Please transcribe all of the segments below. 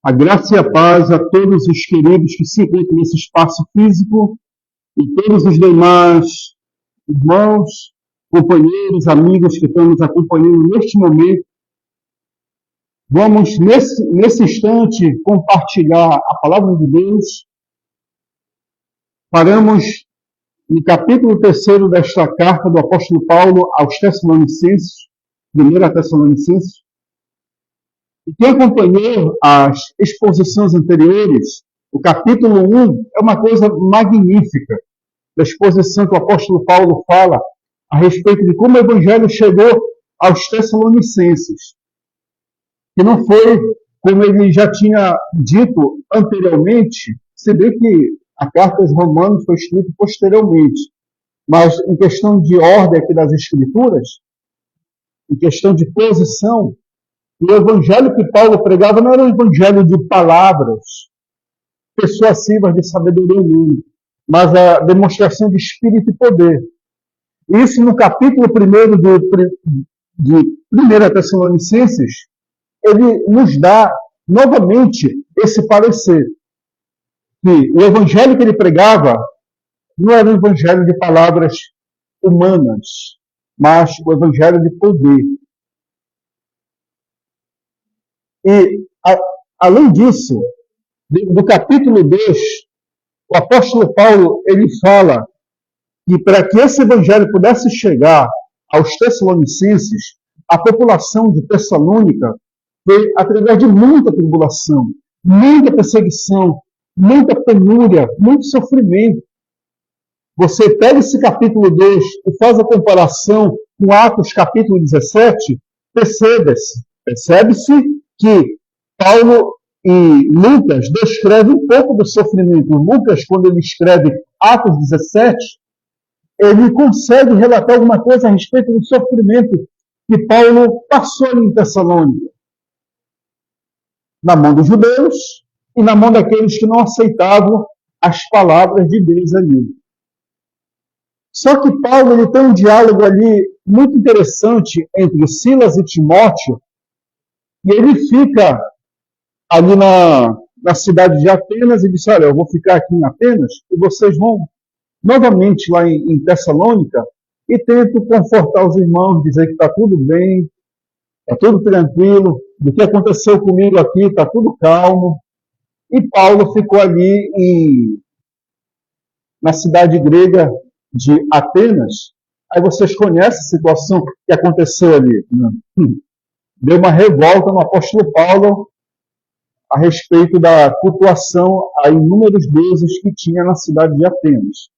A graça e a paz a todos os queridos que se encontram nesse espaço físico e todos os demais irmãos, companheiros, amigos que estão nos acompanhando neste momento. Vamos, nesse instante, compartilhar a palavra de Deus. Paramos no capítulo 3 desta carta do apóstolo Paulo aos Tessalonicenses, 1 Tessalonicenses. E quem acompanhou as exposições anteriores, o capítulo 1 é uma coisa magnífica, da exposição que o apóstolo Paulo fala a respeito de como o evangelho chegou aos Tessalonicenses. Que não foi, como ele já tinha dito anteriormente, se bem que a carta aos Romanos foi escrita posteriormente, mas em questão de ordem aqui das Escrituras, em questão de posição, o evangelho que Paulo pregava não era um evangelho de palavras persuasivas de sabedoria humana, mas a demonstração de espírito e poder. Isso no capítulo 1 de 1 Tessalonicenses, ele nos dá novamente esse parecer, que o evangelho que ele pregava não era um evangelho de palavras humanas, mas o evangelho de poder. E, além disso, do capítulo 2, o apóstolo Paulo ele fala que para que esse evangelho pudesse chegar aos Tessalonicenses, a população de Tessalônica foi através de muita tribulação, muita perseguição, muita penúria, muito sofrimento. Você pega esse capítulo 2 e faz a comparação com Atos capítulo 17, percebe-se que Paulo e Lucas descrevem um pouco do sofrimento. Lucas, quando ele escreve Atos 17, ele consegue relatar alguma coisa a respeito do sofrimento que Paulo passou ali em Tessalônica, na mão dos judeus e na mão daqueles que não aceitavam as palavras de Deus ali. Só que Paulo ele tem um diálogo ali muito interessante entre Silas e Timóteo, e ele fica ali na cidade de Atenas e diz, olha, eu vou ficar aqui em Atenas e vocês vão novamente lá em Tessalônica e tento confortar os irmãos, dizer que está tudo bem, está tudo tranquilo, do que aconteceu comigo aqui está tudo calmo. E Paulo ficou ali na cidade grega de Atenas. Aí vocês conhecem a situação que aconteceu ali. Deu uma revolta no apóstolo Paulo a respeito da cultuação a inúmeros deuses que tinha na cidade de Atenas.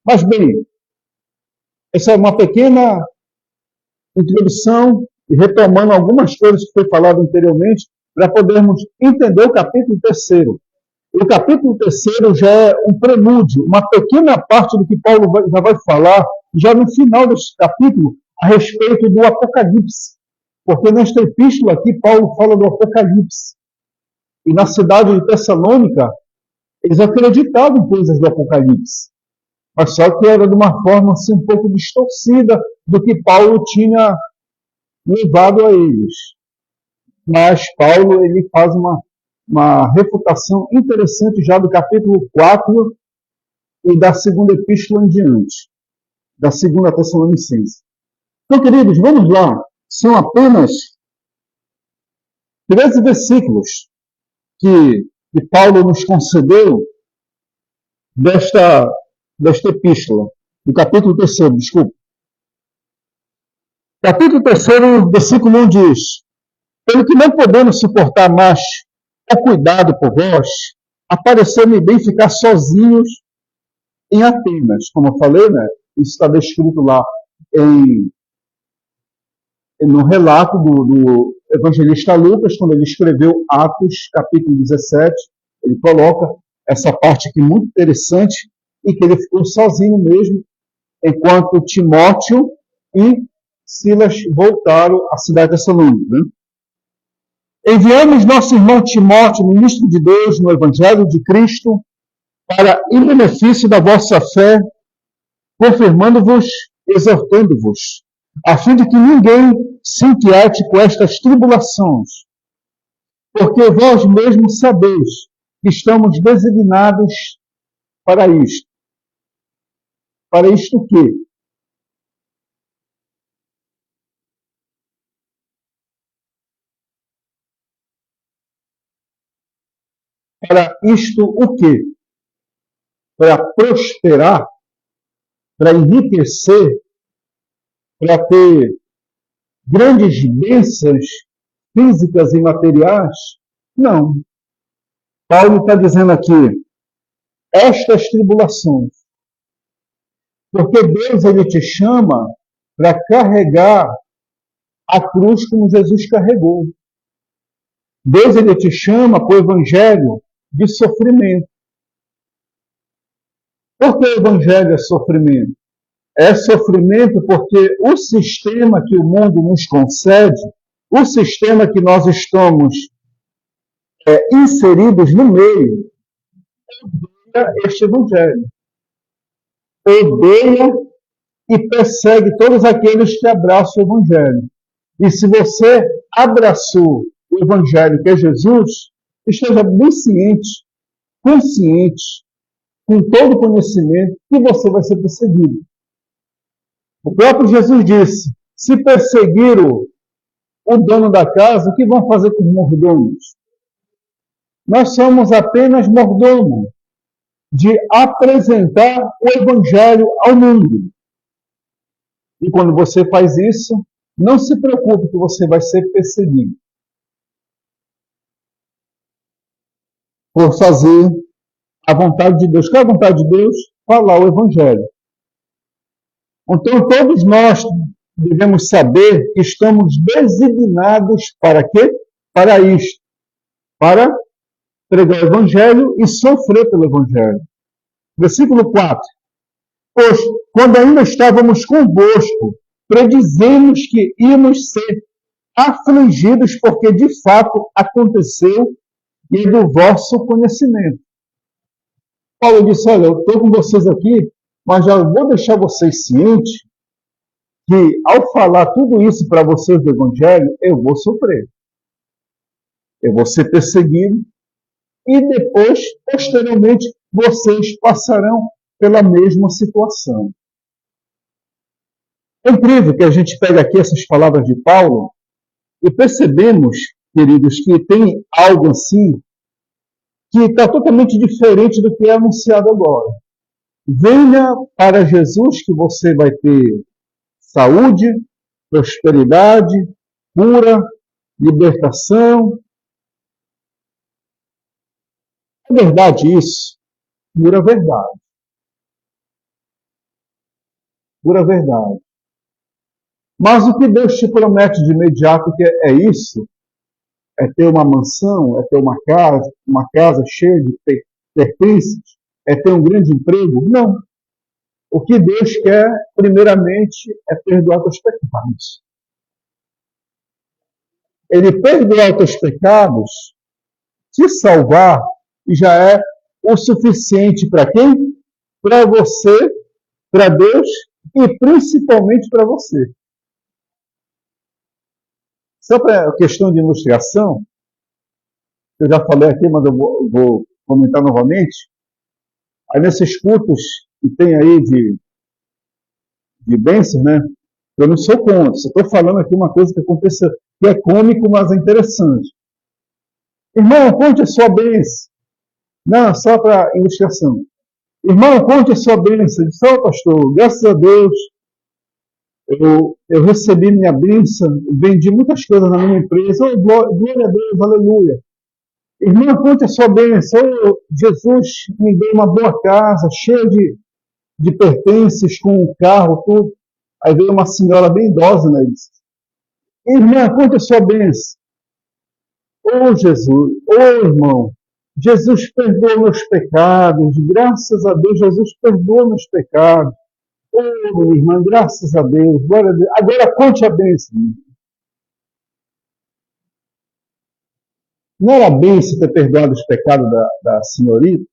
Mas bem, essa é uma pequena introdução e retomando algumas coisas que foi falado anteriormente para podermos entender o capítulo 3. O capítulo 3 já é um prelúdio, uma pequena parte do que Paulo já vai falar, já no final desse capítulo, a respeito do Apocalipse. Porque nesta epístola aqui, Paulo fala do Apocalipse. E na cidade de Tessalônica, eles acreditavam em coisas do Apocalipse. Mas só que era de uma forma assim, um pouco distorcida do que Paulo tinha levado a eles. Mas Paulo ele faz uma refutação interessante já do capítulo 4 e da segunda epístola em diante, da segunda Tessalonicenses. Então, queridos, vamos lá. São apenas 13 versículos que Paulo nos concedeu desta epístola, do capítulo 3, desculpa. Capítulo 3, versículo 1 diz, pelo que não podemos suportar mais o cuidado por vós, apareceu-me bem ficar sozinhos em Atenas. Como eu falei, né? Isso está descrito lá no relato do evangelista Lucas, quando ele escreveu Atos, capítulo 17, ele coloca essa parte aqui muito interessante, e que ele ficou sozinho mesmo, enquanto Timóteo e Silas voltaram à cidade de Tessalônica. Né? Enviamos nosso irmão Timóteo, ministro de Deus, no Evangelho de Cristo, para, em benefício da vossa fé, confirmando-vos, exortando-vos, a fim de que ninguém se inquiete com estas tribulações, Porque vós mesmos sabeis que estamos designados para isto. Para isto o quê? Para isto o quê? Para prosperar, para enriquecer, para ter grandes bênçãos físicas e materiais? Não. Paulo está dizendo aqui, estas tribulações, porque Deus ele te chama para carregar a cruz como Jesus carregou. Deus ele te chama para o evangelho de sofrimento. Por que o evangelho é sofrimento? É sofrimento porque o sistema que o mundo nos concede, o sistema que nós estamos inseridos no meio, odeia este evangelho. Odeia e persegue todos aqueles que abraçam o evangelho. E se você abraçou o evangelho que é Jesus, esteja bem ciente, consciente, com todo o conhecimento, que você vai ser perseguido. O próprio Jesus disse, se perseguiram o dono da casa, o que vão fazer com os mordomos? Nós somos apenas mordomos de apresentar o evangelho ao mundo. E quando você faz isso, não se preocupe que você vai ser perseguido por fazer a vontade de Deus. Qual é a vontade de Deus? Falar o evangelho. Então todos nós devemos saber que estamos designados para quê? Para isto. Para pregar o evangelho e sofrer pelo evangelho. Versículo 4. Pois, quando ainda estávamos convosco, predizemos que íamos ser afligidos, porque de fato aconteceu e do vosso conhecimento. Paulo disse, olha, eu estou com vocês aqui, mas já vou deixar vocês cientes que ao falar tudo isso para vocês do evangelho, eu vou sofrer. Eu vou ser perseguido e depois, posteriormente, vocês passarão pela mesma situação. É incrível que a gente pega aqui essas palavras de Paulo e percebemos, queridos, que tem algo assim que está totalmente diferente do que é anunciado agora. Venha para Jesus que você vai ter saúde, prosperidade, cura, libertação. É verdade isso? Pura verdade. Pura verdade. Mas o que Deus te promete de imediato que é isso? É ter uma mansão, é ter uma casa cheia de pertences, é ter um grande emprego? Não. O que Deus quer, primeiramente, é perdoar teus pecados. Ele perdoar teus pecados, te salvar, e já é o suficiente para quem? Para você, para Deus e principalmente para você. Só para a questão de ilustração, eu já falei aqui, mas eu vou comentar novamente. Aí nesses cultos que tem aí de bênçãos, né? Eu não sou contra, só estou falando aqui uma coisa que aconteceu, que é cômico, mas é interessante. Irmão, conte a sua bênção. Não, só para ilustração. Irmão, conte a sua bênção. Só, pastor, graças a Deus, eu recebi minha bênção, vendi muitas coisas na minha empresa. Oh, glória a Deus, aleluia. Irmão, conte a sua bênção. Oh, Jesus me deu uma boa casa, cheia de pertences, com um carro, tudo. Aí veio uma senhora bem idosa, né? Disse, irmã, conte a sua bênção. Oh, Jesus, oh, irmão, Jesus perdoa meus pecados, graças a Deus, Jesus perdoa meus pecados. Oh, irmã, graças a Deus, glória a Deus. Agora conte a bênção. Não era bênção ter perdoado os pecados da senhorita?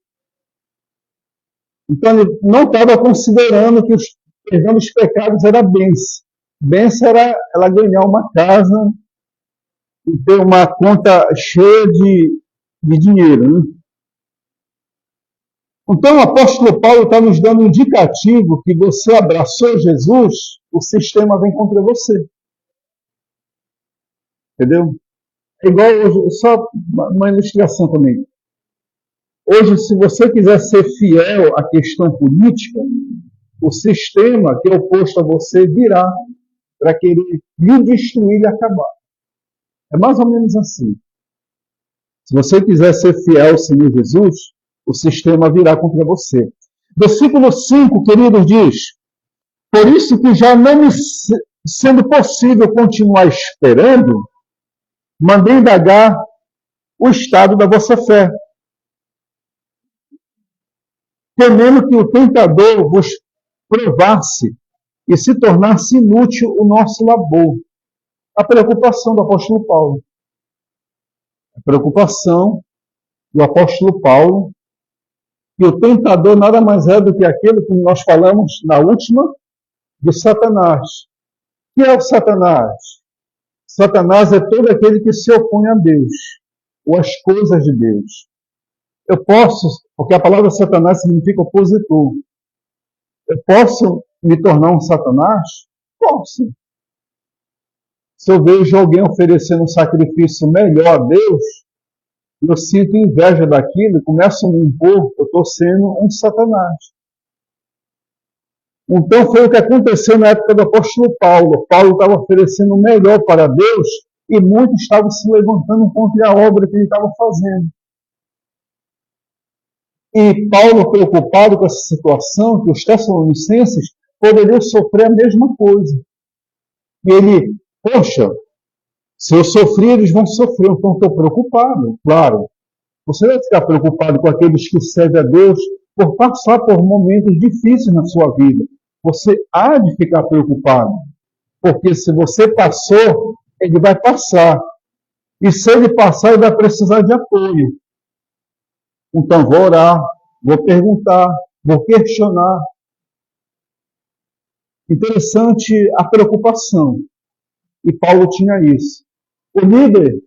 Então ele não estava considerando que os perdão dos pecados era bênção. Bênção era ela ganhar uma casa e ter uma conta cheia de dinheiro. Né? Então, o apóstolo Paulo está nos dando um indicativo que você abraçou Jesus, o sistema vem contra você. Entendeu? É igual hoje, só uma ilustração também. Hoje, se você quiser ser fiel à questão política, o sistema que é oposto a você virá para querer lhe destruir e acabar. É mais ou menos assim. Se você quiser ser fiel ao Senhor Jesus, o sistema virá contra você. Versículo 5, queridos, diz: por isso que já não me sendo possível continuar esperando, mandei indagar o estado da vossa fé, temendo que o tentador vos provasse e se tornasse inútil o nosso labor. A preocupação do apóstolo Paulo. A preocupação do apóstolo Paulo, que o tentador nada mais é do que aquele que nós falamos na última, de Satanás. O que é o Satanás? Satanás é todo aquele que se opõe a Deus, ou às coisas de Deus. Eu posso, porque a palavra Satanás significa opositor. Eu posso me tornar um Satanás? Posso. Se eu vejo alguém oferecendo um sacrifício melhor a Deus, eu sinto inveja daquilo e começo a me impor, eu estou sendo um Satanás. Então foi o que aconteceu na época do apóstolo Paulo. Paulo estava oferecendo o melhor para Deus e muitos estavam se levantando contra a obra que ele estava fazendo. E Paulo, preocupado com essa situação, que os tessalonicenses poderiam sofrer a mesma coisa. E ele, poxa, se eu sofrer, eles vão sofrer, então estou preocupado. Claro, você vai ficar preocupado com aqueles que servem a Deus por passar por momentos difíceis na sua vida. Você há de ficar preocupado, porque se você passou, ele vai passar. E se ele passar, ele vai precisar de apoio. Então, vou orar, vou perguntar, vou questionar. Interessante a preocupação. E Paulo tinha isso. O líder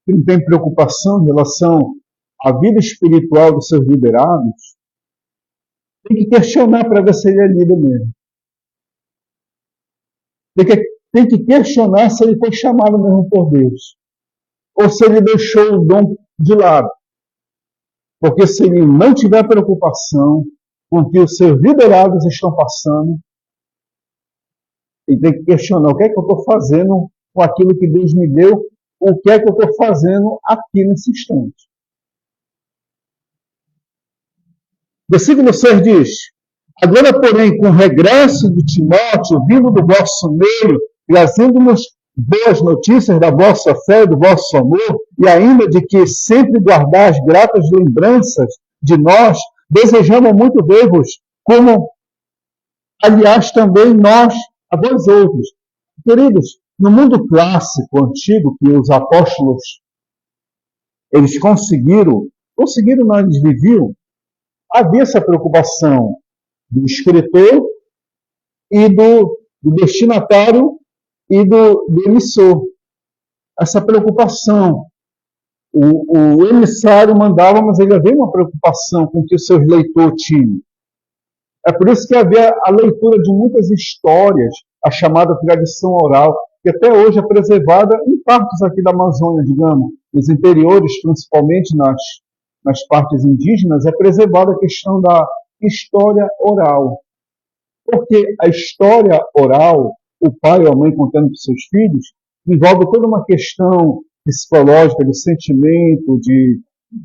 que não tem preocupação em relação à vida espiritual dos seus liderados, tem que questionar para ver se ele é líder mesmo. Tem que questionar se ele foi chamado mesmo por Deus. Ou se ele deixou o dom de lado. Porque se ele não tiver preocupação com o que os seus liderados estão passando, ele tem que questionar o que é que eu estou fazendo com aquilo que Deus me deu, o que é que eu estou fazendo aqui nesse instante. Versículo 6 diz: agora, porém, com o regresso de Timóteo, vindo do vosso meio, trazendo-nos boas notícias da vossa fé, do vosso amor, e ainda de que sempre guardais gratas lembranças de nós, desejamos muito ver-vos, como, aliás, também nós, a vós outros. Queridos, no mundo clássico, antigo, que os apóstolos, eles conseguiram, não, eles viviam, havia essa preocupação do escritor e do destinatário e do emissor. Essa preocupação. O emissário mandava, mas ele havia uma preocupação com o que os seus leitores tinham. É por isso que havia a leitura de muitas histórias, a chamada tradição oral, que até hoje é preservada em partes aqui da Amazônia, digamos, nos interiores, principalmente nas partes indígenas, é preservada a questão da história oral. Porque a história oral, o pai ou a mãe contando para os seus filhos, envolve toda uma questão psicológica, de sentimento, de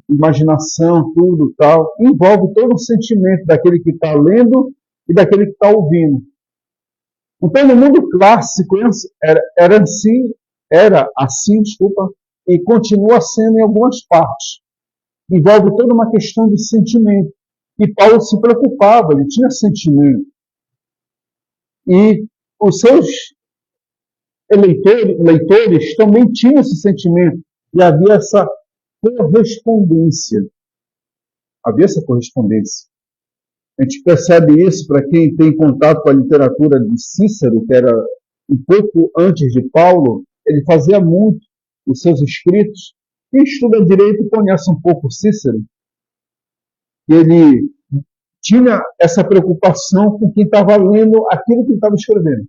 imaginação, tudo tal. Envolve todo o sentimento daquele que está lendo e daquele que está ouvindo. Então, no mundo clássico, era assim, e continua sendo em algumas partes. Envolve toda uma questão de sentimento. E Paulo se preocupava, ele tinha sentimento. E os seus leitores também tinham esse sentimento. E havia essa correspondência. A gente percebe isso para quem tem contato com a literatura de Cícero, que era um pouco antes de Paulo. Ele fazia muito os seus escritos. Quem estuda direito conhece um pouco Cícero. Ele tinha essa preocupação com quem estava lendo aquilo que ele estava escrevendo.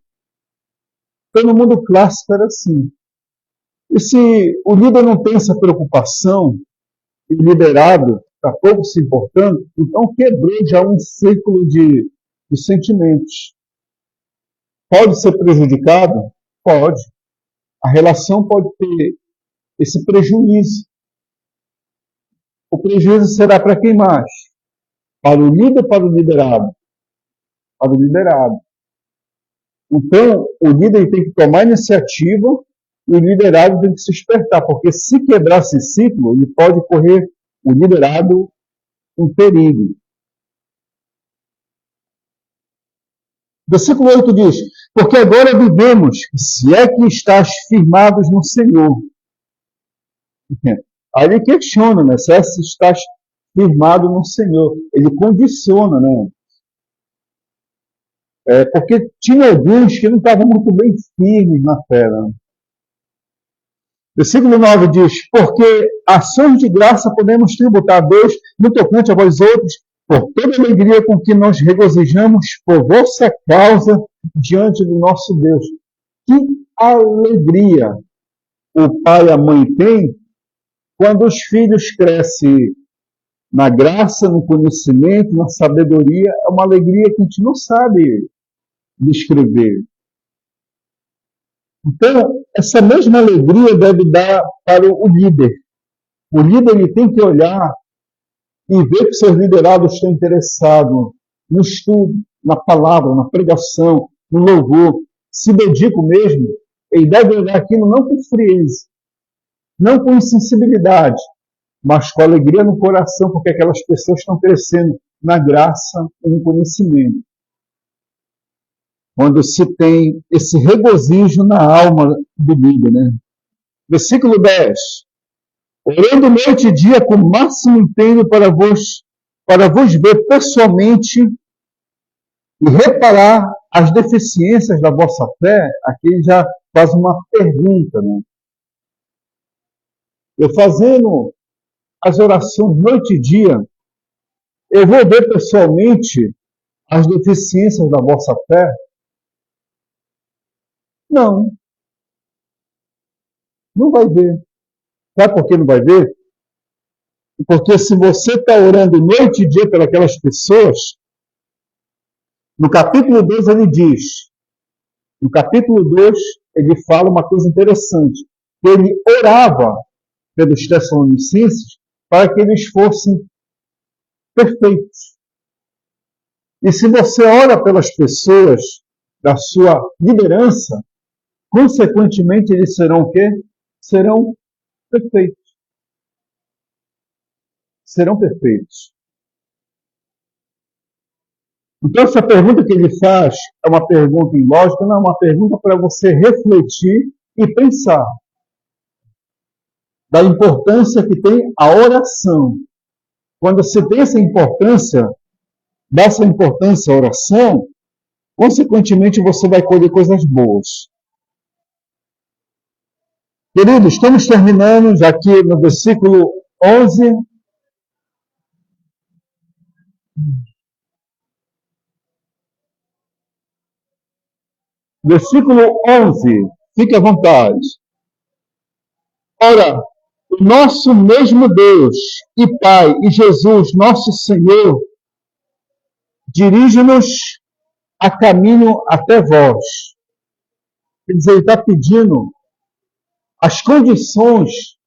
Então, no mundo clássico era assim. E se o líder não tem essa preocupação, e o liderado está pouco se importando, então quebrou já um círculo de sentimentos. Pode ser prejudicado? Pode. A relação pode ter esse prejuízo. O prejuízo será para quem mais? Para o líder ou para o liderado? Para o liderado. Então, o líder tem que tomar iniciativa e o liderado tem que se despertar, porque se quebrar esse ciclo, ele pode correr o liderado um perigo. Versículo 8 diz: porque agora vivemos, se é que estás firmados no Senhor. Aí ele questiona, né? Se é que estás firmado no Senhor. Ele condiciona, né? Porque tinha alguns que não estavam muito bem firmes na fé. Né? Versículo 9 diz: porque ações de graça podemos tributar a Deus no tocante a vós outros, por toda a alegria com que nós regozijamos por vossa causa diante do nosso Deus. Que alegria o pai e a mãe têm quando os filhos crescem na graça, no conhecimento, na sabedoria. É uma alegria que a gente não sabe descrever. Então, essa mesma alegria deve dar para o líder. O líder ele tem que olhar e ver que seus liderados estão interessados no estudo, na palavra, na pregação, no louvor, se dedicam mesmo. Ele deve olhar aquilo não com frieza, não com insensibilidade, mas com alegria no coração, porque aquelas pessoas estão crescendo na graça e no conhecimento. Quando se tem esse regozijo na alma do líder. Né? Versículo 10. Orando noite e dia com o máximo empenho para vos ver pessoalmente e reparar as deficiências da vossa fé. Aqui ele já faz uma pergunta. Né? Eu fazendo as orações noite e dia, eu vou ver pessoalmente as deficiências da vossa fé? Não. Não vai ver. Sabe por que não vai ver? Porque se você está orando noite e dia pelas pessoas, no capítulo 2 ele diz, no capítulo 2 ele fala uma coisa interessante, que ele orava pelos Tessalonicenses para que eles fossem perfeitos. E se você ora pelas pessoas da sua liderança, consequentemente eles serão o quê? Serão perfeitos. Serão perfeitos. Então, essa pergunta que ele faz é uma pergunta ilógica, não é uma pergunta para você refletir e pensar da importância que tem a oração. Quando você tem essa importância, dessa importância à oração, consequentemente você vai colher coisas boas. Queridos, estamos terminando aqui no versículo 11. Versículo 11. Fique à vontade. Ora, o nosso mesmo Deus e Pai e Jesus, nosso Senhor, dirige-nos a caminho até vós. Quer dizer, ele está pedindo as condições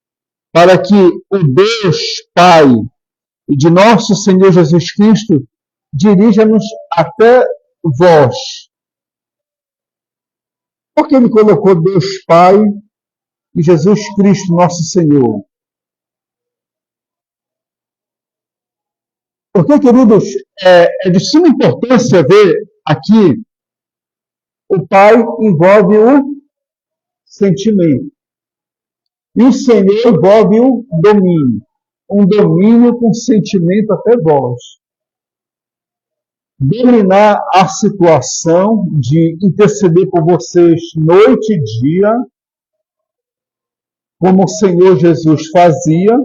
para que o Deus Pai e de nosso Senhor Jesus Cristo dirija-nos até vós. Porque ele colocou Deus Pai e Jesus Cristo, nosso Senhor. Porque, queridos, é de suma importância ver aqui o Pai envolve o sentimento. E o Senhor envolve o domínio. Um domínio com sentimento até vós. Dominar a situação de interceder por vocês noite e dia, como o Senhor Jesus fazia,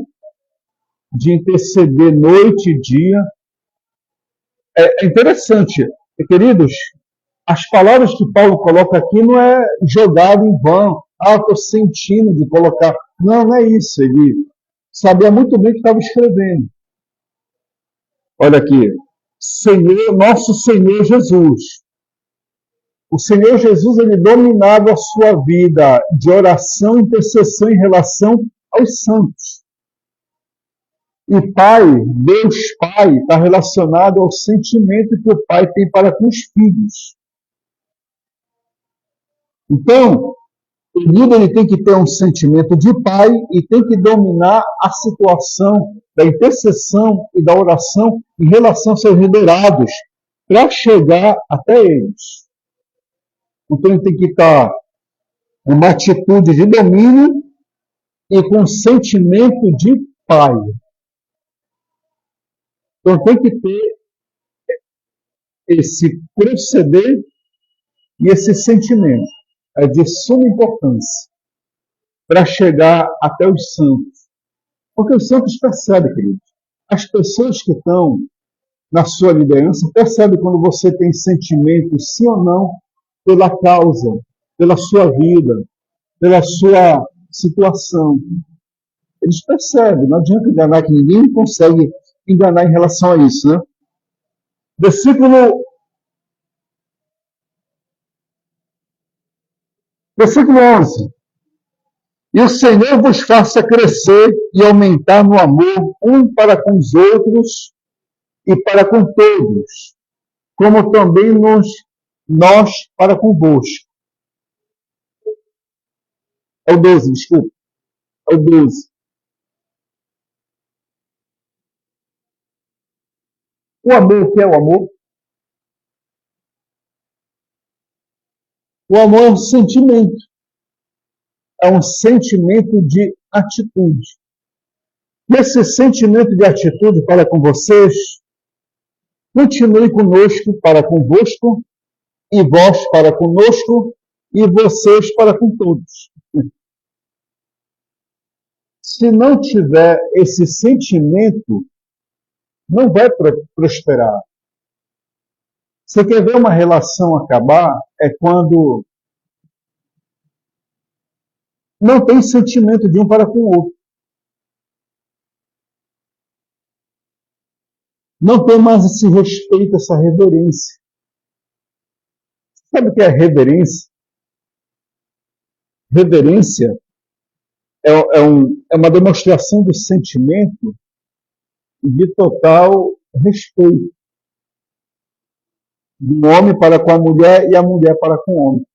de interceder noite e dia. É interessante, queridos, as palavras que Paulo coloca aqui não é jogado em vão. Estou sentindo de colocar. Não é isso. Ele sabia muito bem o que estava escrevendo. Olha aqui. Nosso Senhor Jesus. O Senhor Jesus, ele dominava a sua vida de oração e intercessão em relação aos santos. E Pai, Deus Pai, está relacionado ao sentimento que o Pai tem para com os filhos. Então, o líder tem que ter um sentimento de pai e tem que dominar a situação da intercessão e da oração em relação aos seus liderados para chegar até eles. Então, ele tem que estar numa atitude de domínio e com sentimento de pai. Então, tem que ter esse proceder e esse sentimento. É de suma importância para chegar até os santos. Porque os santos percebem, queridos. As pessoas que estão na sua liderança percebem quando você tem sentimento, sim ou não, pela causa, pela sua vida, pela sua situação. Eles percebem, não adianta enganar, que ninguém consegue enganar em relação a isso, né? Versículo 11. E o Senhor vos faça crescer e aumentar no amor um para com os outros e para com todos, como também nós para convosco. É o 12, desculpa. É o 12. O amor, o que é o amor? O amor é um sentimento. É um sentimento de atitude. E esse sentimento de atitude para com vocês, continue conosco para convosco, e vós para conosco, e vocês para com todos. Se não tiver esse sentimento, não vai prosperar. Você quer ver uma relação acabar? É quando não tem sentimento de um para com o outro. Não tem mais esse respeito, essa reverência. Sabe o que é reverência? Reverência é uma demonstração de sentimento de total respeito. Do homem para com a mulher e a mulher para com o homem.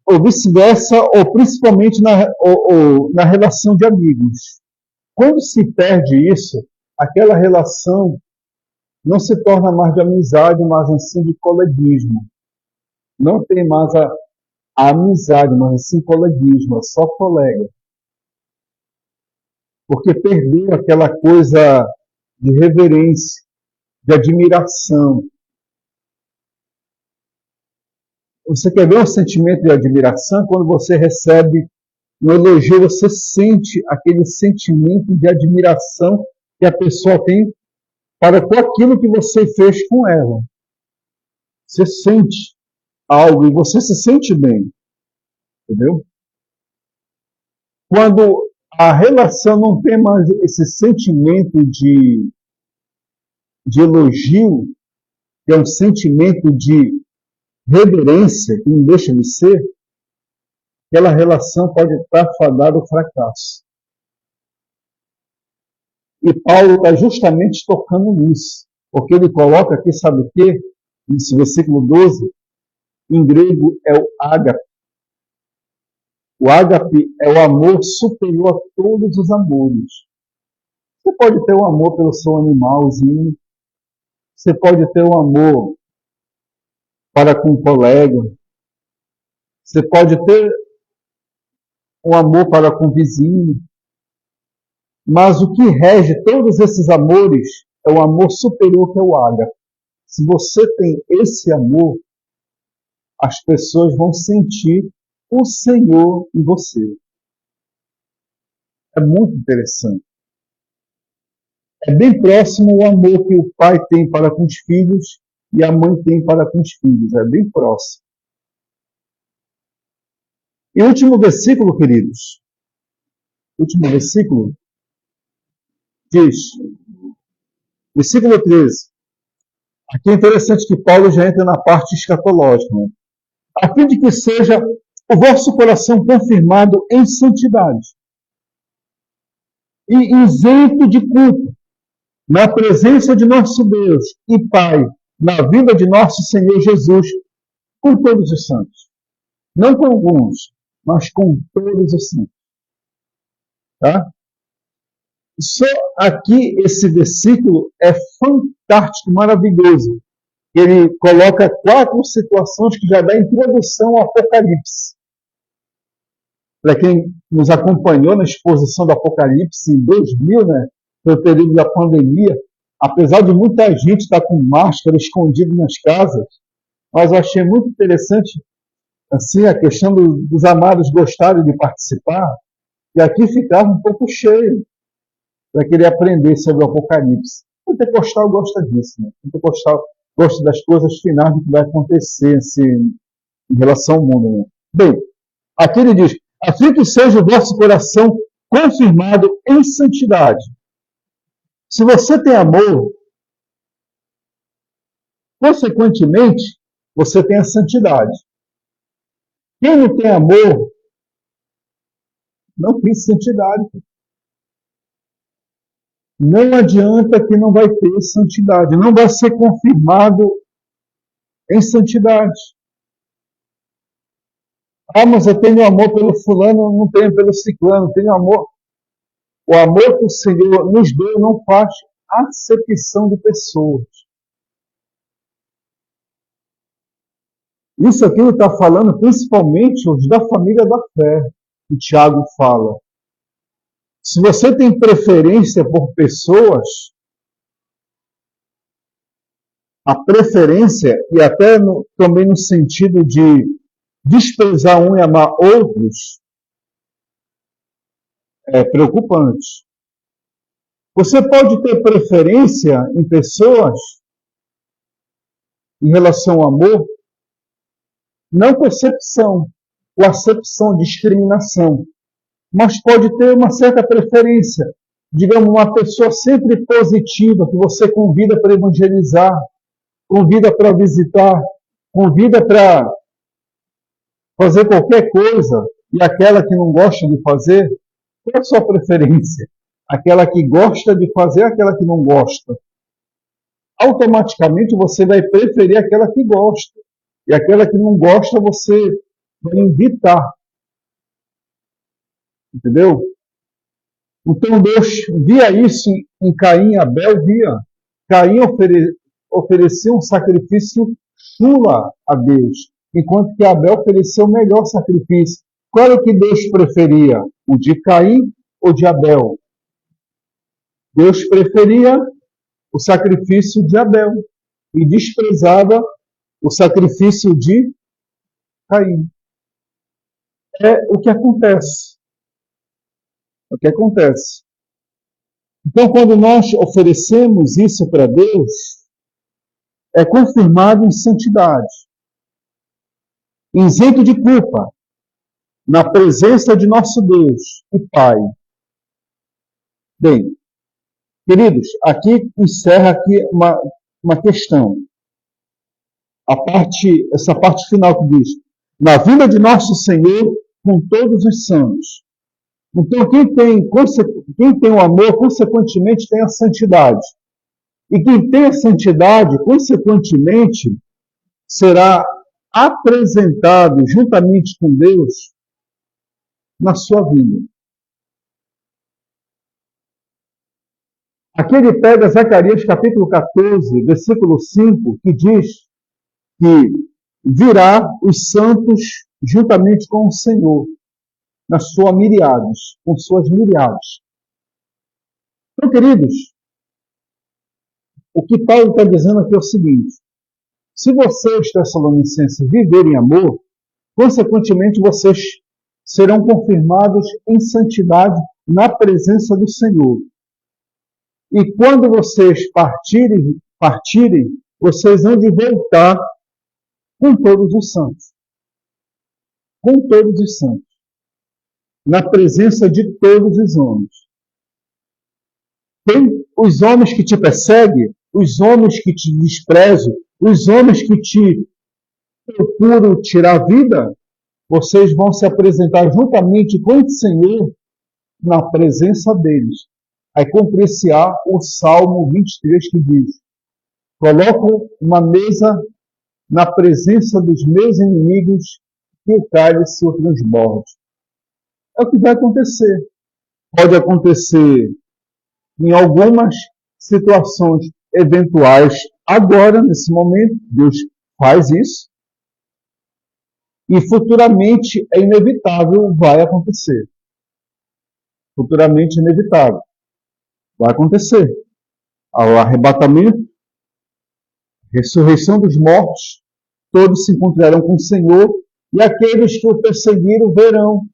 Ou vice-versa, ou principalmente na relação de amigos. Quando se perde isso, aquela relação não se torna mais de amizade, mas assim de coleguismo. Não tem mais a amizade, mas assim coleguismo, é só colega. Porque perdeu aquela coisa de reverência, de admiração. Você quer ver um sentimento de admiração? Quando você recebe um elogio, você sente aquele sentimento de admiração que a pessoa tem para com aquilo que você fez com ela. Você sente algo e você se sente bem. Entendeu? Quando a relação não tem mais esse sentimento de elogio, que é um sentimento de reverência, que não deixa de ser, aquela relação pode estar fadada ao fracasso. E Paulo está justamente tocando nisso, porque ele coloca aqui, sabe o quê? Nesse versículo 12, em grego é o ágape. O ágape é o amor superior a todos os amores. Você pode ter um amor pelo seu animalzinho, você pode ter um amor para com um colega, você pode ter um amor para com o vizinho, mas o que rege todos esses amores é o amor superior que é o ágape. Se você tem esse amor, as pessoas vão sentir o Senhor em você. É muito interessante. É bem próximo o amor que o pai tem para com os filhos e a mãe tem para com os filhos. É bem próximo. E o último versículo, queridos. O último versículo diz, versículo 13. Aqui é interessante que Paulo já entra na parte escatológica. Né? A fim de que seja o vosso coração confirmado em santidade e isento de culpa, na presença de nosso Deus e Pai, na vinda de nosso Senhor Jesus, com todos os santos. Não com alguns, mas com todos os santos. Tá? Só aqui esse versículo é fantástico, maravilhoso. Ele coloca 4 situações que já dá introdução ao Apocalipse. Para quem nos acompanhou na exposição do Apocalipse em 2000, né, foi o período da pandemia, apesar de muita gente estar com máscara escondido nas casas, mas eu achei muito interessante assim, a questão dos amados gostarem de participar, e aqui ficava um pouco cheio para querer aprender sobre o Apocalipse. O pentecostal gosta disso, né? O pentecostal gosta das coisas finais do que vai acontecer assim, em relação ao mundo. Né? Bem, aqui ele diz, a fim que seja o vosso coração confirmado em santidade. Se você tem amor, consequentemente, você tem a santidade. Quem não tem amor, não tem santidade. Não adianta que não vai ter santidade, não vai ser confirmado em santidade. Ah, mas eu tenho amor pelo fulano, não tenho pelo ciclano, tenho amor. O amor que o Senhor nos deu não faz acepção de pessoas. Isso aqui ele está falando principalmente os da família da fé, que Tiago fala. Se você tem preferência por pessoas, a preferência, e até também no sentido de desprezar um e amar outros, é preocupante. Você pode ter preferência em pessoas em relação ao amor, não percepção, ou acepção, discriminação, mas pode ter uma certa preferência. Digamos, uma pessoa sempre positiva, que você convida para evangelizar, convida para visitar, convida para fazer qualquer coisa, e aquela que não gosta de fazer, qual é a sua preferência? Aquela que gosta de fazer, aquela que não gosta. Automaticamente você vai preferir aquela que gosta. E aquela que não gosta, você vai evitar. Entendeu? Então Deus via isso em Caim e Abel, via. Caim ofereceu um sacrifício chula a Deus, enquanto que Abel ofereceu o melhor sacrifício. Qual era o que Deus preferia? O de Caim ou de Abel? Deus preferia o sacrifício de Abel e desprezava o sacrifício de Caim. É o que acontece. É o que acontece. Então, quando nós oferecemos isso para Deus, é confirmado em santidade, isento de culpa, na presença de nosso Deus e Pai. Bem, queridos, aqui encerra aqui uma questão. Essa parte final que diz, na vinda de nosso Senhor com todos os santos. Então, quem tem o amor, consequentemente, tem a santidade. E quem tem a santidade, consequentemente, será apresentado juntamente com Deus na sua vida. Aqui ele pega Zacarias capítulo 14, versículo 5, que diz que virá os santos juntamente com o Senhor, nas suas miriades, com suas miriades. Então, queridos, o que Paulo está dizendo aqui é o seguinte: se vocês, Tessalonicenses, viverem amor, Consequentemente, vocês serão confirmados em santidade na presença do Senhor. E quando vocês partirem, vocês vão de voltar com todos os santos. Com todos os santos. Na presença de todos os homens. Tem os homens que te perseguem, os homens que te desprezam, os homens que te procuram tirar a vida, vocês vão se apresentar juntamente com o Senhor na presença deles. Aí cumprir-se-á o Salmo 23 que diz: coloco uma mesa na presença dos meus inimigos e o cálice o transborde. É o que vai acontecer. Pode acontecer em algumas situações eventuais agora, nesse momento, Deus faz isso. E futuramente é inevitável, vai acontecer. Futuramente é inevitável. Vai acontecer. O arrebatamento, ressurreição dos mortos, todos se encontrarão com o Senhor, e aqueles que o perseguiram verão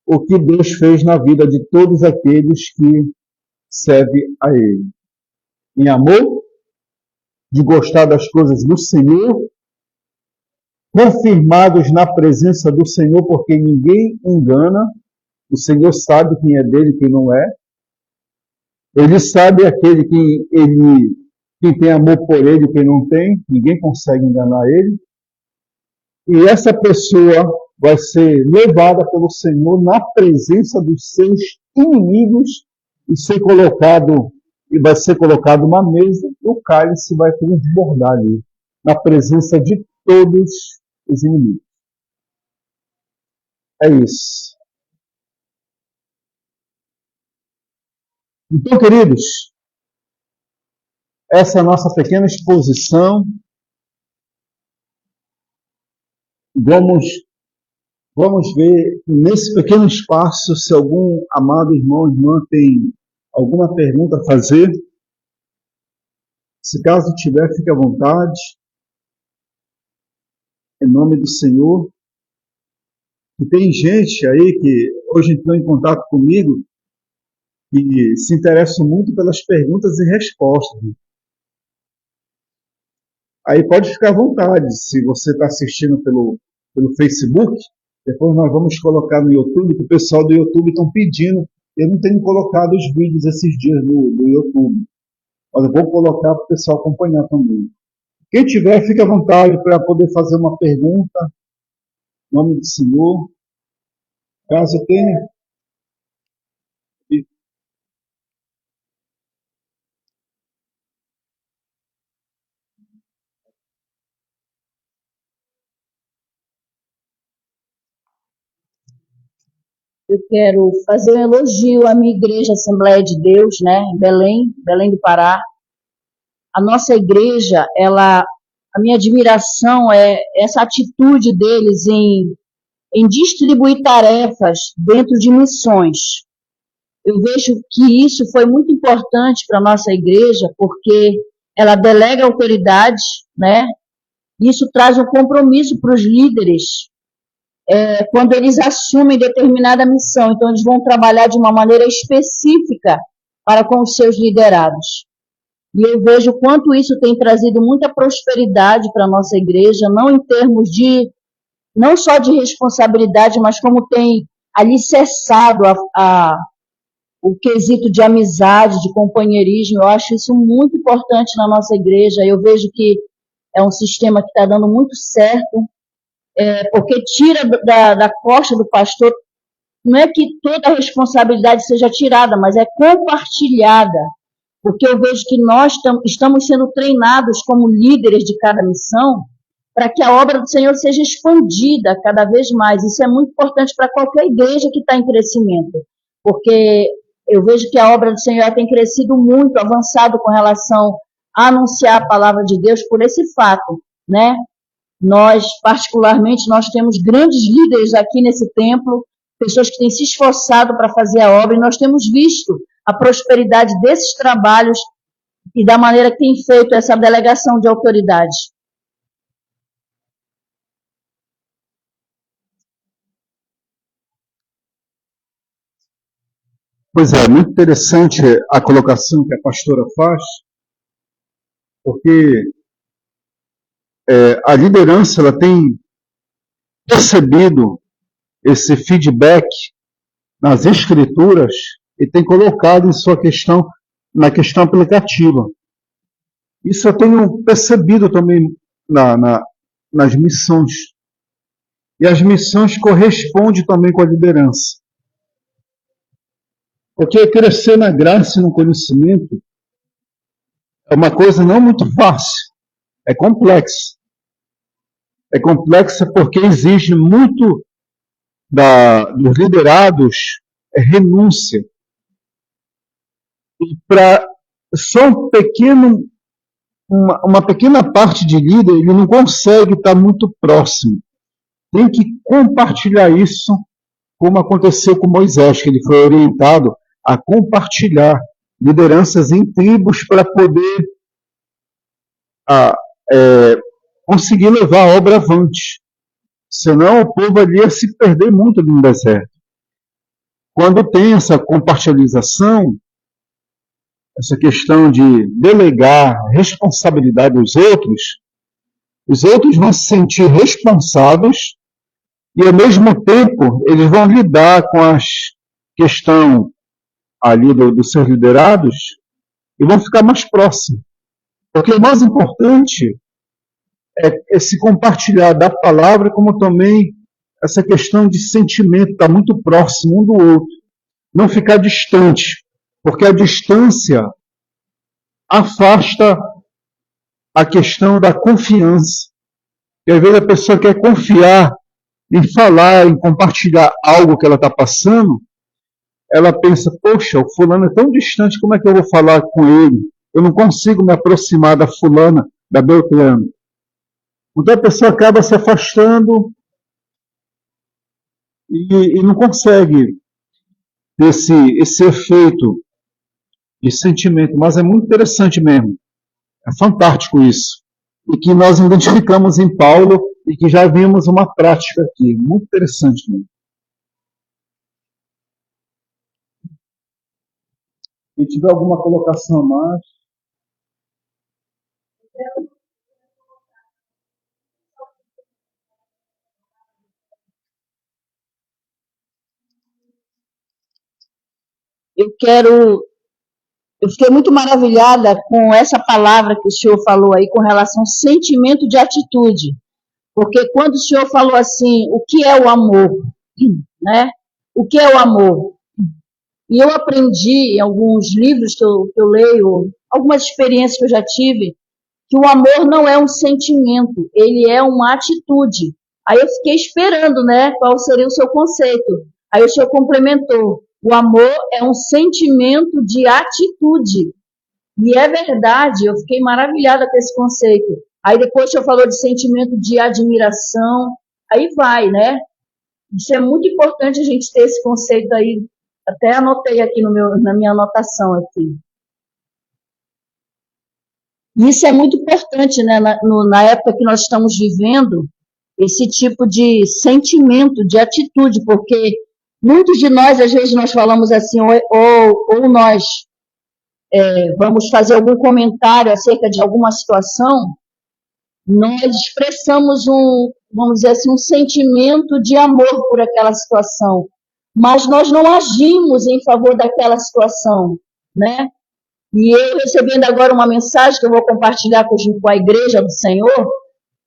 o que Deus fez na vida de todos aqueles que servem a Ele. Em amor, de gostar das coisas do Senhor, confirmados na presença do Senhor, porque ninguém engana, o Senhor sabe quem é dele e quem não é. Ele sabe aquele quem tem amor por ele e quem não tem, ninguém consegue enganar ele. E essa pessoa vai ser levada pelo Senhor na presença dos seus inimigos e vai ser colocado uma mesa e o cálice vai transbordar ali, na presença de todos os inimigos. É isso. Então, queridos, essa é a nossa pequena exposição. Vamos ver nesse pequeno espaço se algum amado irmão ou irmã tem alguma pergunta a fazer. Se caso tiver, fique à vontade. Em nome do Senhor. E tem gente aí que hoje entrou em contato comigo e se interessa muito pelas perguntas e respostas. Aí pode ficar à vontade. Se você está assistindo pelo Facebook, depois nós vamos colocar no YouTube, que o pessoal do YouTube estão pedindo. Eu não tenho colocado os vídeos esses dias no YouTube, mas eu vou colocar para o pessoal acompanhar também. Quem tiver, fique à vontade para poder fazer uma pergunta, em nome do Senhor. Caso tenha. Eu quero fazer um elogio à minha igreja Assembleia de Deus, né, em Belém do Pará. A nossa igreja, a minha admiração é essa atitude deles em distribuir tarefas dentro de missões. Eu vejo que isso foi muito importante para a nossa igreja, porque ela delega autoridade, né? Isso traz um compromisso para os líderes, quando eles assumem determinada missão. Então, eles vão trabalhar de uma maneira específica para com os seus liderados. E eu vejo o quanto isso tem trazido muita prosperidade para a nossa igreja, não em termos não só de responsabilidade, mas como tem alicerçado o quesito de amizade, de companheirismo. Eu acho isso muito importante na nossa igreja. Eu vejo que é um sistema que está dando muito certo, porque tira da costa do pastor. Não é que toda a responsabilidade seja tirada, mas é compartilhada, porque eu vejo que nós estamos sendo treinados como líderes de cada missão para que a obra do Senhor seja expandida cada vez mais. Isso é muito importante para qualquer igreja que está em crescimento, porque eu vejo que a obra do Senhor tem crescido muito, avançado com relação a anunciar a palavra de Deus por esse fato, né? Nós, particularmente, nós temos grandes líderes aqui nesse templo, pessoas que têm se esforçado para fazer a obra, e nós temos visto a prosperidade desses trabalhos e da maneira que tem feito essa delegação de autoridade. Pois é, muito interessante a colocação que a pastora faz, porque a liderança ela tem percebido esse feedback nas escrituras e tem colocado em sua questão, na questão aplicativa. Isso eu tenho percebido também nas missões. E as missões correspondem também com a liderança. Porque crescer na graça e no conhecimento é uma coisa não muito fácil. É complexo. É complexo porque exige muito dos liderados renúncia. E para só uma pequena parte de líder, ele não consegue estar muito próximo. Tem que compartilhar isso, como aconteceu com Moisés, que ele foi orientado a compartilhar lideranças em tribos para poder conseguir levar a obra avante. Senão o povo ali ia se perder muito no deserto. Quando tem essa compartilhação, essa questão de delegar responsabilidade aos outros, os outros vão se sentir responsáveis e, ao mesmo tempo, eles vão lidar com a questão ali dos seus liderados e vão ficar mais próximos. Porque o mais importante é se compartilhar da palavra, como também essa questão de sentimento, estar muito próximo um do outro. Não ficar distante, porque a distância afasta a questão da confiança. E às vezes a pessoa quer confiar em falar, em compartilhar algo que ela está passando, ela pensa, poxa, o fulano é tão distante, como é que eu vou falar com ele? Eu não consigo me aproximar da fulana, da Beltrana. Então a pessoa acaba se afastando e não consegue ter esse efeito de sentimento. Mas é muito interessante mesmo. É fantástico isso. E que nós identificamos em Paulo e que já vimos uma prática aqui. Muito interessante mesmo. Se tiver alguma colocação a mais. Eu fiquei muito maravilhada com essa palavra que o senhor falou aí com relação ao sentimento de atitude. Porque quando o senhor falou assim, o que é o amor? Né? O que é o amor? E eu aprendi em alguns livros que eu leio, algumas experiências que eu já tive, que o amor não é um sentimento, ele é uma atitude. Aí eu fiquei esperando, né, qual seria o seu conceito. Aí o senhor complementou, o amor é um sentimento de atitude. E é verdade, eu fiquei maravilhada com esse conceito. Aí depois o senhor falou de sentimento de admiração, aí vai, né? Isso é muito importante a gente ter esse conceito aí. Até anotei aqui na minha anotação aqui. Isso é muito importante, né, na época que nós estamos vivendo, esse tipo de sentimento, de atitude, porque muitos de nós, às vezes, nós falamos assim, ou nós vamos fazer algum comentário acerca de alguma situação, nós expressamos vamos dizer assim, um sentimento de amor por aquela situação, mas nós não agimos em favor daquela situação, né? E eu recebendo agora uma mensagem que eu vou compartilhar com a igreja do Senhor,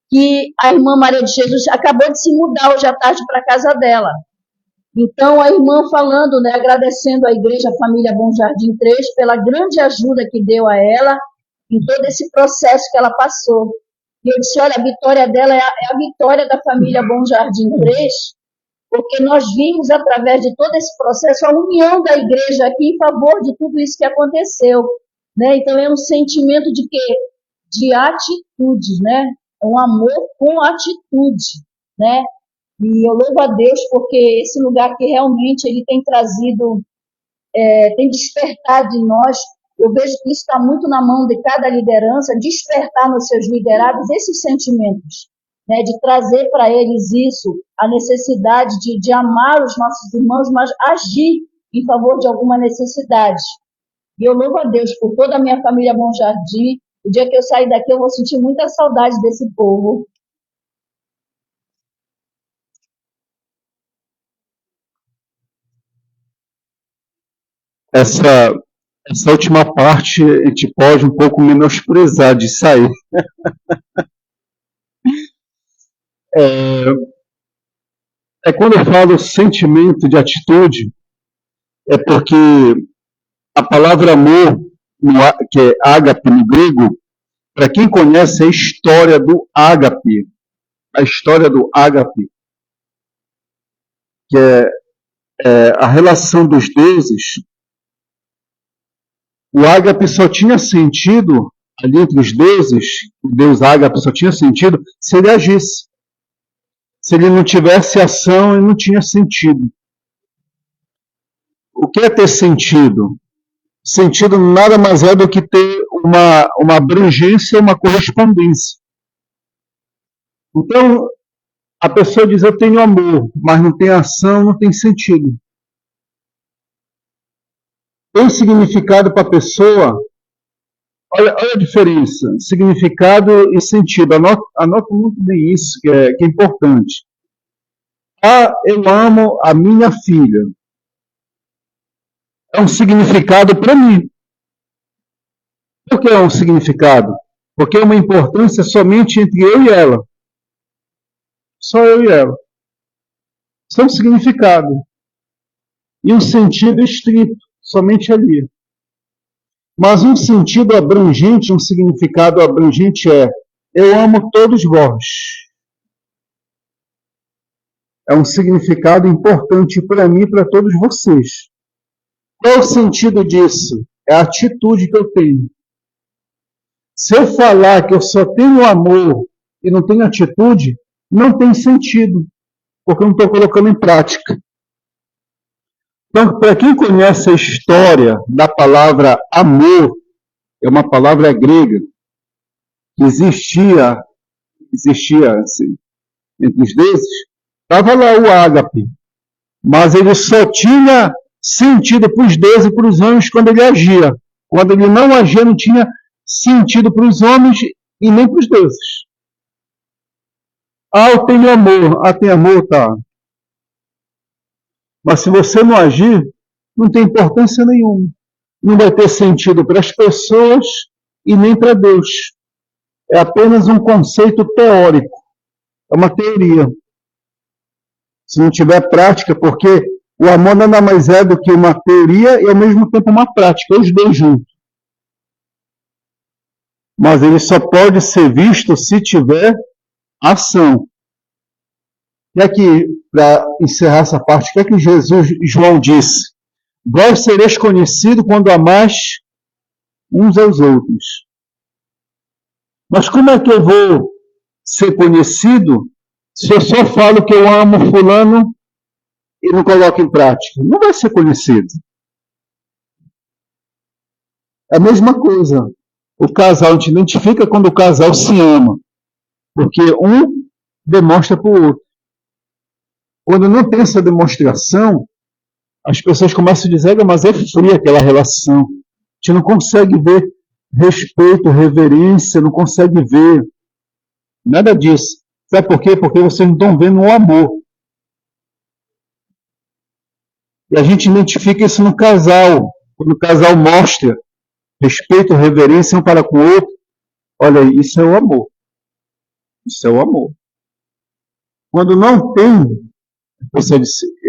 que a irmã Maria de Jesus acabou de se mudar hoje à tarde para a casa dela. Então, a irmã falando, né, agradecendo à igreja Família Bom Jardim 3 pela grande ajuda que deu a ela em todo esse processo que ela passou. E eu disse, olha, a vitória dela é a vitória da Família Bom Jardim 3, porque nós vimos, através de todo esse processo, a união da igreja aqui em favor de tudo isso que aconteceu. Né? Então, é um sentimento de quê? De atitudes, né? É um amor com atitude, né? E eu louvo a Deus porque esse lugar que realmente ele tem trazido, tem despertado em nós. Eu vejo que isso está muito na mão de cada liderança, despertar nos seus liderados esses sentimentos, né, de trazer para eles isso, a necessidade de amar os nossos irmãos, mas agir em favor de alguma necessidade. E eu louvo a Deus por toda a minha família Bom Jardim. O dia que eu sair daqui, eu vou sentir muita saudade desse povo. Essa última parte a gente pode um pouco menosprezar de sair. Quando eu falo sentimento de atitude, é porque a palavra amor, que é ágape no grego, para quem conhece a história do ágape, que é a relação dos deuses, o ágape só tinha sentido ali entre os deuses, o deus ágape só tinha sentido se ele agisse. Se ele não tivesse ação, ele não tinha sentido. O que é ter sentido? Sentido nada mais é do que ter uma abrangência, uma correspondência. Então, a pessoa diz, eu tenho amor, mas não tem ação, não tem sentido. Tem significado para a pessoa. Olha a diferença, significado e sentido. Anota muito bem isso, que é importante. Eu amo a minha filha. É um significado para mim. Por que é um significado? Porque é uma importância somente entre eu e ela. Só eu e ela. Isso é um significado. E um sentido estrito, somente ali. Mas um sentido abrangente, um significado abrangente é: eu amo todos vós. É um significado importante para mim e para todos vocês. Qual é o sentido disso? É a atitude que eu tenho. Se eu falar que eu só tenho amor e não tenho atitude, não tem sentido, porque eu não estou colocando em prática. Então, para quem conhece a história da palavra amor, é uma palavra grega que existia assim, entre os deuses, estava lá o ágape, mas ele só tinha sentido para os deuses e para os homens quando ele agia. Quando ele não agia, não tinha sentido para os homens e nem para os deuses. Eu tenho amor. Tem amor, tá. Mas se você não agir, não tem importância nenhuma. Não vai ter sentido para as pessoas e nem para Deus. É apenas um conceito teórico. É uma teoria. Se não tiver prática, porque o amor nada mais é do que uma teoria e ao mesmo tempo uma prática, os dois juntos. Mas ele só pode ser visto se tiver ação. E aqui, para encerrar essa parte, o que é que João disse? Vós sereis conhecidos quando amais uns aos outros. Mas como é que eu vou ser conhecido se eu só falo que eu amo fulano e não coloco em prática? Não vai ser conhecido. É a mesma coisa. O casal, a gente identifica quando o casal se ama, porque um demonstra para o outro. Quando não tem essa demonstração, as pessoas começam a dizer, mas é fria aquela relação. A gente não consegue ver respeito, reverência, não consegue ver nada disso. Sabe por quê? Porque vocês não estão vendo o amor. E a gente identifica isso no casal. Quando o casal mostra respeito, reverência um para com o outro, olha, isso é o amor. Isso é o amor. Quando não tem,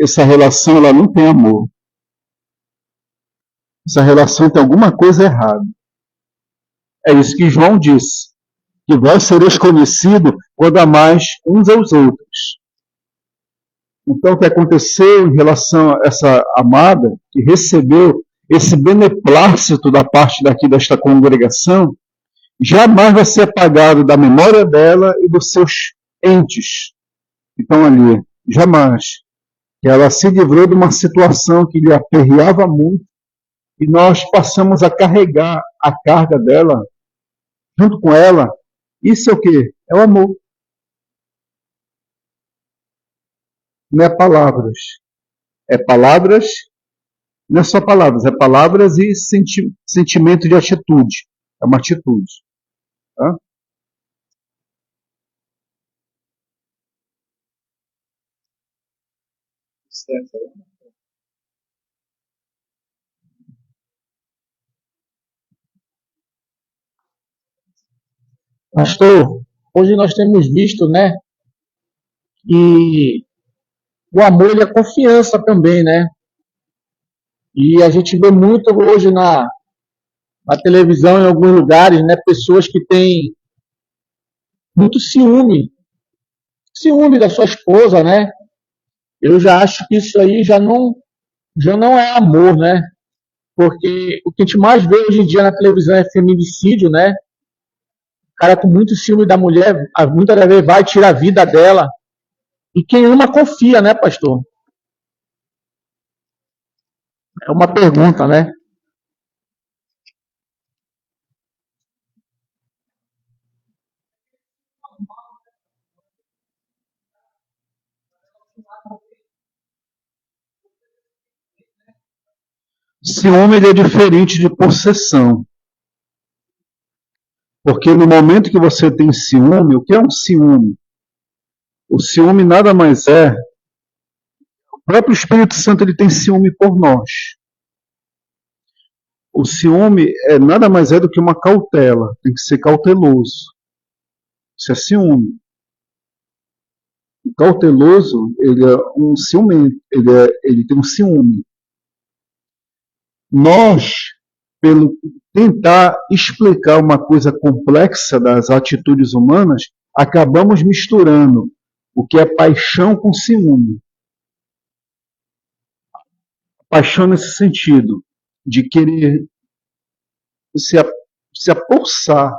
essa relação ela não tem amor. Essa relação tem alguma coisa errada. É isso que João disse. Que vós sereis conhecidos quando amais uns aos outros. Então, o que aconteceu em relação a essa amada, que recebeu esse beneplácito da parte desta congregação, jamais vai ser apagado da memória dela e dos seus entes que estão ali. Jamais. Ela se livrou de uma situação que lhe aperreava muito e nós passamos a carregar a carga dela junto com ela. Isso é o quê? É o amor. Não é palavras. É palavras Não é só palavras, é palavras e sentimento de atitude. É uma atitude. Tá? Pastor, hoje nós temos visto, né, que o amor ele é confiança também, né? E a gente vê muito hoje na televisão, em alguns lugares, né, pessoas que têm muito ciúme da sua esposa, né? Eu já acho que isso aí já não é amor, né? Porque o que a gente mais vê hoje em dia na televisão é feminicídio, né? O cara com muito ciúme da mulher, muitas das vezes vai tirar a vida dela. E quem ama confia, né, pastor? É uma pergunta, né? Ciúme ele é diferente de possessão. Porque no momento que você tem ciúme, o que é um ciúme? O ciúme nada mais é. O próprio Espírito Santo ele tem ciúme por nós. O ciúme é nada mais é do que uma cautela. Tem que ser cauteloso. Isso é ciúme. O cauteloso, ele é um ciumento. Ele tem um ciúme. Nós, pelo tentar explicar uma coisa complexa das atitudes humanas, acabamos misturando o que é paixão com ciúme. Paixão nesse sentido, de querer se, se apossar,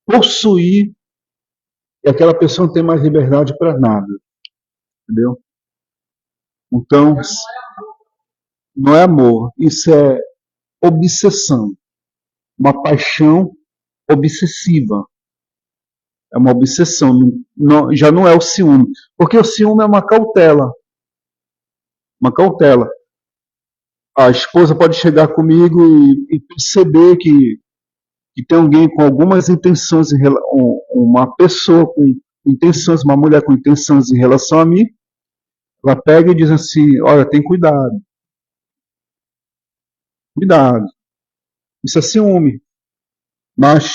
possuir, e aquela pessoa não tem mais liberdade para nada. Entendeu? Então, não é amor, isso é obsessão. Uma paixão obsessiva. É uma obsessão. Já não é o ciúme. Porque o ciúme é uma cautela. Uma cautela. A esposa pode chegar comigo e perceber que tem alguém com algumas intenções, uma pessoa com intenções, uma mulher com intenções em relação a mim, ela pega e diz assim: olha, tem cuidado, cuidado. Isso é ciúme, mas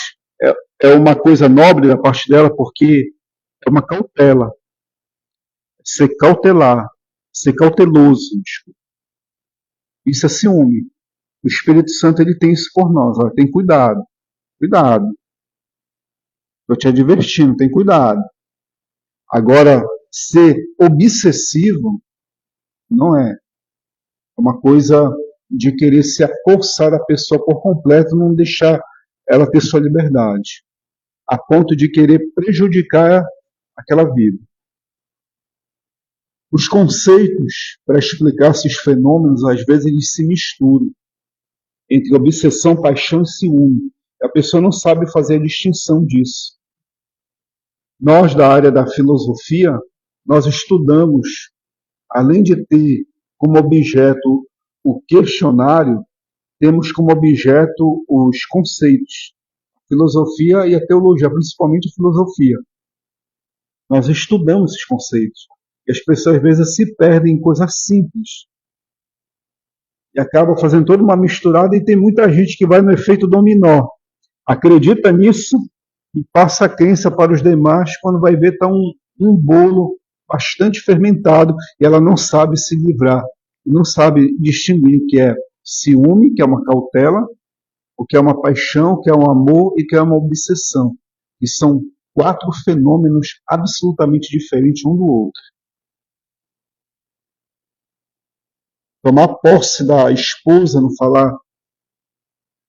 é uma coisa nobre da parte dela porque é uma cautela, ser cautelar, ser cauteloso. Desculpa. Isso é ciúme. O Espírito Santo ele tem isso por nós. Olha, tem cuidado, cuidado. Estou te advertindo, tem cuidado. Agora, ser obsessivo não é. É uma coisa de querer se apossar da pessoa por completo, não deixar ela ter sua liberdade, a ponto de querer prejudicar aquela vida. Os conceitos para explicar esses fenômenos, às vezes, eles se misturam entre obsessão, paixão e ciúme. A pessoa não sabe fazer a distinção disso. Nós, da área da filosofia, nós estudamos, além de ter como objeto o questionário, temos como objeto os conceitos, a filosofia e a teologia, principalmente a filosofia. Nós estudamos esses conceitos. E as pessoas às vezes se perdem em coisas simples. E acabam fazendo toda uma misturada e tem muita gente que vai no efeito dominó. Acredita nisso e passa a crença para os demais, quando vai ver está um bolo bastante fermentado e ela não sabe se livrar. Não sabe distinguir o que é ciúme, que é uma cautela, o que é uma paixão, o que é um amor e o que é uma obsessão. E são quatro fenômenos absolutamente diferentes um do outro. Tomar posse da esposa, não falar,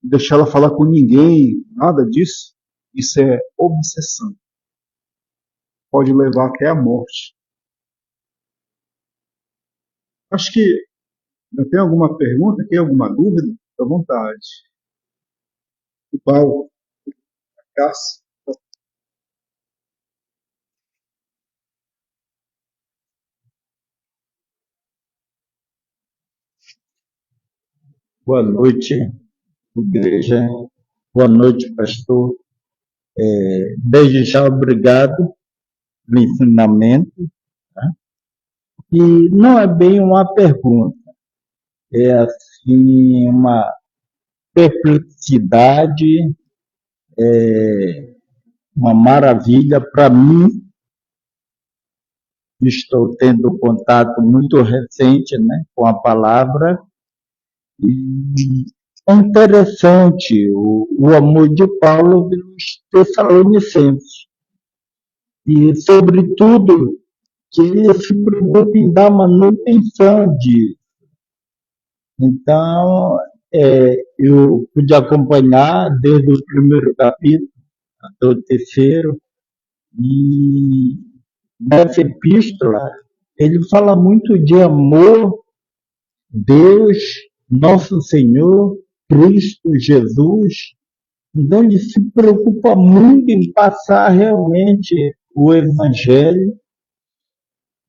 deixar ela falar com ninguém, nada disso, isso é obsessão. Pode levar até a morte. Acho que não tem alguma pergunta, tem alguma dúvida? Fique à vontade. O Paulo, a Cássia. Boa noite, igreja. Boa noite, pastor. Desde já, obrigado pelo ensinamento. Tá? E não é bem uma pergunta, é assim uma perplexidade, uma maravilha para mim. Estou tendo contato muito recente, né, com a palavra. E é interessante o amor de Paulo pelos Tessalonicenses. E, sobretudo, que ele se preocupa em dar manutenção disso. Então, eu pude acompanhar desde o primeiro capítulo até o terceiro, e nessa epístola ele fala muito de amor, Deus, nosso Senhor, Cristo Jesus. Então ele se preocupa muito em passar realmente o Evangelho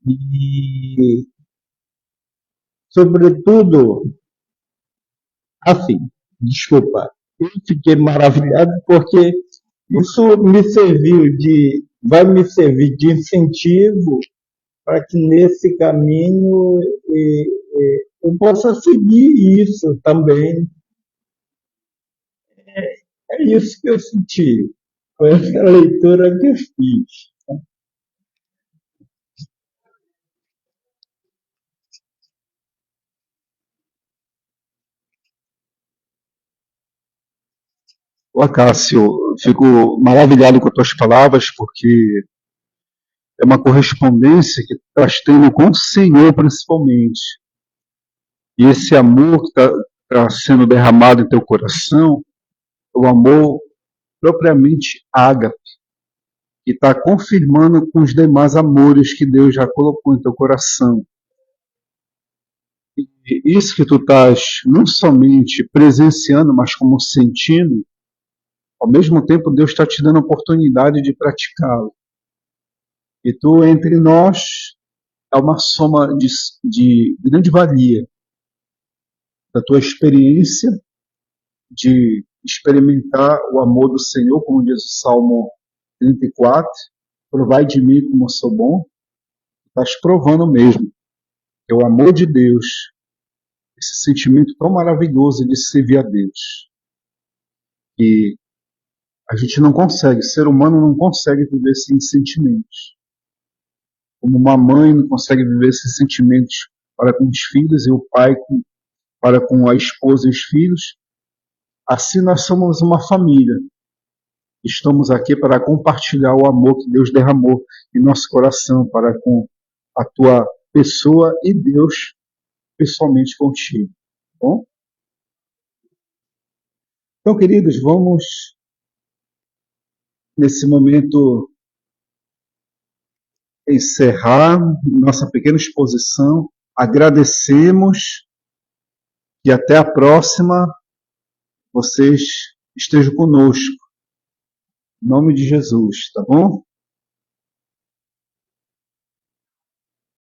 e, sobretudo, assim, desculpa, eu fiquei maravilhado porque isso vai me servir de incentivo para que nesse caminho eu possa seguir isso também. É isso que eu senti, foi essa leitura que eu fiz. Ô, Cássio, eu fico maravilhado com as tuas palavras, porque é uma correspondência que tu estás tendo com o Senhor, principalmente. E esse amor que está sendo derramado em teu coração é o amor propriamente ágape, que está confirmando com os demais amores que Deus já colocou em teu coração. E isso que tu estás não somente presenciando, mas como sentindo, ao mesmo tempo Deus está te dando a oportunidade de praticá-lo. E tu, entre nós, é uma soma de grande valia da tua experiência de experimentar o amor do Senhor, como diz o Salmo 34, provai de mim como eu sou bom. Estás provando mesmo que o amor de Deus, esse sentimento tão maravilhoso de servir a Deus, que a gente não consegue, ser humano não consegue viver sem sentimentos. Como uma mãe não consegue viver sem sentimentos para com os filhos e o pai para com a esposa e os filhos, assim nós somos uma família. Estamos aqui para compartilhar o amor que Deus derramou em nosso coração para com a tua pessoa e Deus pessoalmente contigo. Bom? Então, queridos, vamos nesse momento encerrar nossa pequena exposição. Agradecemos e até a próxima. Vocês estejam conosco. Em nome de Jesus, tá bom?